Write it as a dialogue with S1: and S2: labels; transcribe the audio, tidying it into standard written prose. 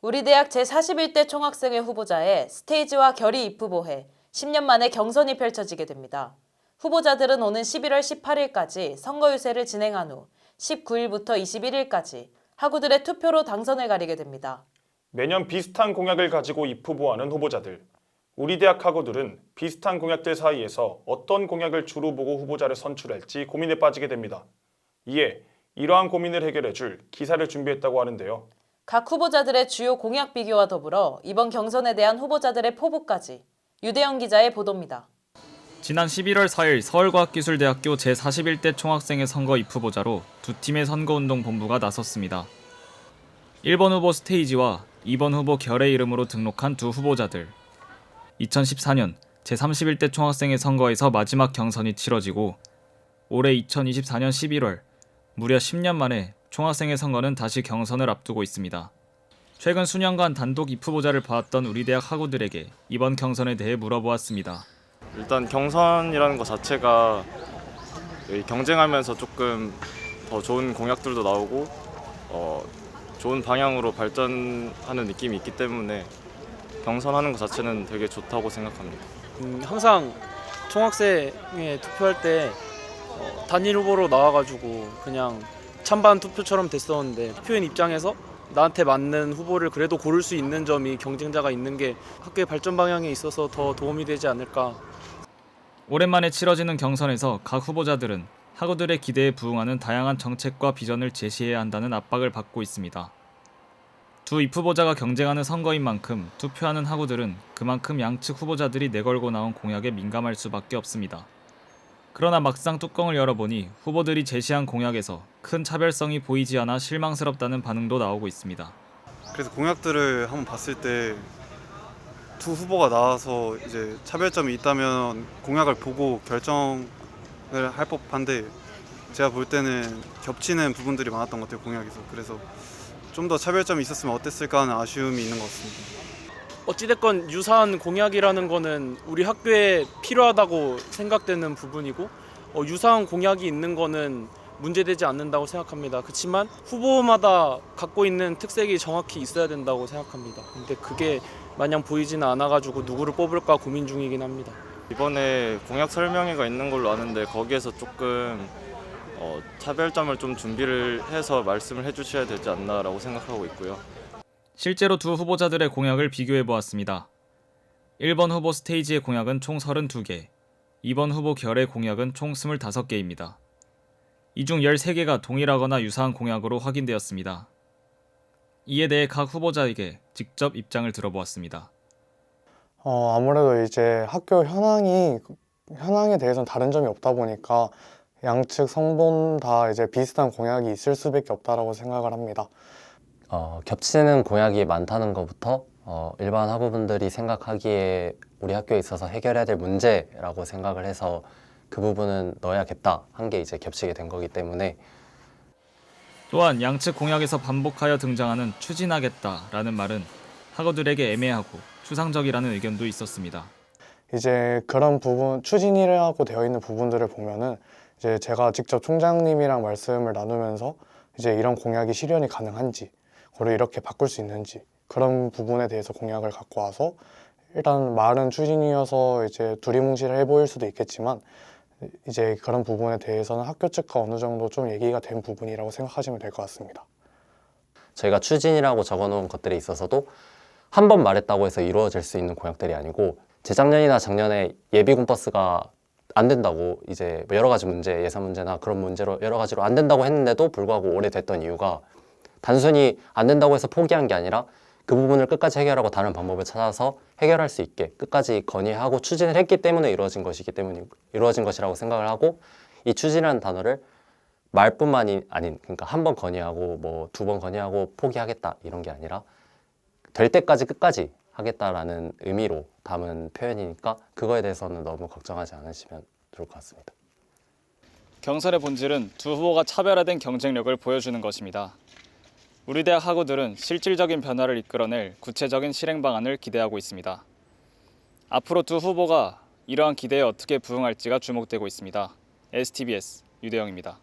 S1: 우리 대학 제41대 총학생회 후보자의 스테이지와 결의 입후보회 10년 만에 경선이 펼쳐지게 됩니다. 후보자들은 오는 11월 18일까지 선거 유세를 진행한 후 19일부터 21일까지 학우들의 투표로 당선을 가리게 됩니다.
S2: 매년 비슷한 공약을 가지고 입후보하는 후보자들. 우리 대학 학우들은 비슷한 공약들 사이에서 어떤 공약을 주로 보고 후보자를 선출할지 고민에 빠지게 됩니다. 이에 이러한 고민을 해결해줄 기사를 준비했다고 하는데요.
S1: 각 후보자들의 주요 공약 비교와 더불어 이번 경선에 대한 후보자들의 포부까지 유대영 기자의 보도입니다.
S3: 지난 11월 4일 서울과학기술대학교 제41대 총학생회 선거 입후보자로 두 팀의 선거운동본부가 나섰습니다. 1번 후보 스테이지와 2번 후보 결의 이름으로 등록한 두 후보자들. 2014년 제31대 총학생회 선거에서 마지막 경선이 치러지고 올해 2024년 11월 무려 10년 만에 총학생회 선거는 다시 경선을 앞두고 있습니다. 최근 수년간 단독 입후보자를 봐왔던 우리 대학 학우들에게 이번 경선에 대해 물어보았습니다.
S4: 일단 경선이라는 것 자체가 경쟁하면서 조금 더 좋은 공약들도 나오고 좋은 방향으로 발전하는 느낌이 있기 때문에 경선하는 것 자체는 되게 좋다고 생각합니다.
S5: 항상 총학생회 투표할 때 단일 후보로 나와가지고 그냥 찬반 투표처럼 됐었는데 투표인 입장에서 나한테 맞는 후보를 그래도 고를 수 있는 점이 경쟁자가 있는 게 학교의 발전 방향에 있어서 더 도움이 되지 않을까.
S3: 오랜만에 치러지는 경선에서 각 후보자들은 학우들의 기대에 부응하는 다양한 정책과 비전을 제시해야 한다는 압박을 받고 있습니다. 두 입후보자가 경쟁하는 선거인 만큼 투표하는 학우들은 그만큼 양측 후보자들이 내걸고 나온 공약에 민감할 수밖에 없습니다. 그러나 막상 뚜껑을 열어보니 후보들이 제시한 공약에서 큰 차별성이 보이지 않아 실망스럽다는 반응도 나오고 있습니다.
S6: 그래서 공약들을 한번 봤을 때 두 후보가 나와서 이제 차별점이 있다면 공약을 보고 결정을 할 법한데 제가 볼 때는 겹치는 부분들이 많았던 것 같아요, 공약에서. 그래서 좀 더 차별점이 있었으면 어땠을까 하는 아쉬움이 있는 것 같습니다.
S5: 어찌됐건 유사한 공약이라는 거는 우리 학교에 필요하다고 생각되는 부분이고 유사한 공약이 있는 거는 문제되지 않는다고 생각합니다. 그렇지만 후보마다 갖고 있는 특색이 정확히 있어야 된다고 생각합니다. 근데 그게 마냥 보이지는 않아가지고 누구를 뽑을까 고민 중이긴 합니다.
S4: 이번에 공약 설명회가 있는 걸로 아는데 거기에서 조금 차별점을 좀 준비를 해서 말씀을 해주셔야 되지 않나라고 생각하고 있고요.
S3: 실제로 두 후보자들의 공약을 비교해보았습니다. 1번 후보 스테이지의 공약은 총 32개, 2번 후보 결의 공약은 총 25개입니다. 이 중 13개가 동일하거나 유사한 공약으로 확인되었습니다. 이에 대해 각 후보자에게 직접 입장을 들어보았습니다.
S7: 아무래도 이제 학교 현황에 대해서는 다른 점이 없다 보니까 양측 성분 다 이제 비슷한 공약이 있을 수밖에 없다라고 생각을 합니다.
S8: 겹치는 공약이 많다는 것부터 일반 학우분들이 생각하기에 우리 학교에 있어서 해결해야 될 문제라고 생각을 해서 그 부분은 넣어야겠다 한 게 이제 겹치게 된 거기 때문에.
S3: 또한 양측 공약에서 반복하여 등장하는 추진하겠다라는 말은 학우들에게 애매하고 추상적이라는 의견도 있었습니다.
S7: 이제 그런 부분, 추진이라고 되어 있는 부분들을 보면은 이제 제가 직접 총장님이랑 말씀을 나누면서 이제 이런 공약이 실현이 가능한지, 그리고 이렇게 바꿀 수 있는지 그런 부분에 대해서 공약을 갖고 와서 일단 말은 추진이어서 이제 두리뭉실해 보일 수도 있겠지만 이제 그런 부분에 대해서는 학교 측과 어느 정도 좀 얘기가 된 부분이라고 생각하시면 될 것 같습니다.
S8: 저희가 추진이라고 적어놓은 것들에 있어서도 한 번 말했다고 해서 이루어질 수 있는 공약들이 아니고 재작년이나 작년에 예비군버스가 안 된다고 이제 여러 가지 문제, 예산 문제나 그런 문제로 여러 가지로 안 된다고 했는데도 불구하고 오래 됐던 이유가 단순히 안 된다고 해서 포기한 게 아니라 그 부분을 끝까지 해결하고 다른 방법을 찾아서 해결할 수 있게 끝까지 건의하고 추진을 했기 때문에 이루어진 것이라고 생각을 하고, 이 추진이라는 단어를 말뿐만이 아닌, 그러니까 한 번 건의하고 뭐 두 번 건의하고 포기하겠다 이런 게 아니라 될 때까지 끝까지 하겠다라는 의미로 담은 표현이니까 그거에 대해서는 너무 걱정하지 않으시면 좋을 것 같습니다.
S3: 경선의 본질은 두 후보가 차별화된 경쟁력을 보여주는 것입니다. 우리 대학 학우들은 실질적인 변화를 이끌어낼 구체적인 실행 방안을 기대하고 있습니다. 앞으로 두 후보가 이러한 기대에 어떻게 부응할지가 주목되고 있습니다. STBS 유대영입니다.